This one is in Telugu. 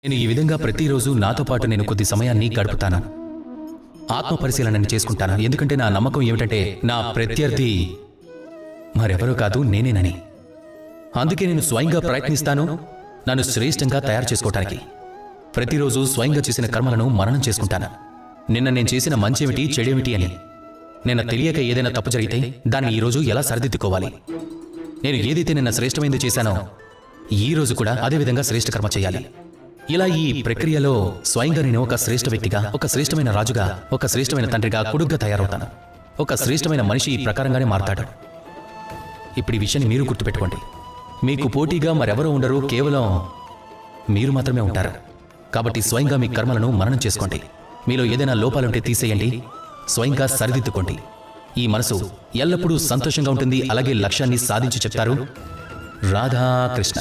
నేను ఈ విధంగా ప్రతిరోజు నాతో పాటు నేను కొద్ది సమయాన్ని గడుపుతాను, ఆత్మ పరిశీలనని చేసుకుంటాను. ఎందుకంటే నా నమ్మకం ఏమిటంటే నా ప్రత్యర్థి మరెవరో కాదు, నేనేనని. అందుకే నేను స్వయంగా ప్రయత్నిస్తాను నన్ను శ్రేష్టంగా తయారు చేసుకోవటానికి. ప్రతిరోజు స్వయంగా చేసిన కర్మలను మననం చేసుకుంటాను. నిన్న నేను చేసిన మంచేమిటి చెడేమిటి అని. నిన్న తెలియక ఏదైనా తప్పు జరిగితే దాన్ని ఈరోజు ఎలా సరిదిద్దుకోవాలి. నేను ఏదైతే నిన్న శ్రేష్టమైంది చేశానో ఈ రోజు కూడా అదేవిధంగా శ్రేష్ఠ కర్మ చేయాలి. ఇలా ఈ ప్రక్రియలో స్వయంగా నేను ఒక శ్రేష్ఠ వ్యక్తిగా, ఒక శ్రేష్టమైన రాజుగా, ఒక శ్రేష్టమైన తండ్రిగా, కొడుగ్గా తయారవుతాను. ఒక శ్రేష్టమైన మనిషి ఈ ప్రకారంగానే మారతాడు. ఇప్పుడు ఈ విషయాన్ని మీరు గుర్తుపెట్టుకోండి. మీకు పోటీగా మరెవరూ ఉండరు, కేవలం మీరు మాత్రమే ఉంటారు. కాబట్టి స్వయంగా మీ కర్మలను మననం చేసుకోండి. మీలో ఏదైనా లోపాలుంటే తీసేయండి, స్వయంగా సరిదిద్దుకోండి. ఈ మనసు ఎల్లప్పుడూ సంతోషంగా ఉంటుంది. అలాగే లక్ష్యాన్ని సాధించి చెప్తారు రాధాకృష్ణ.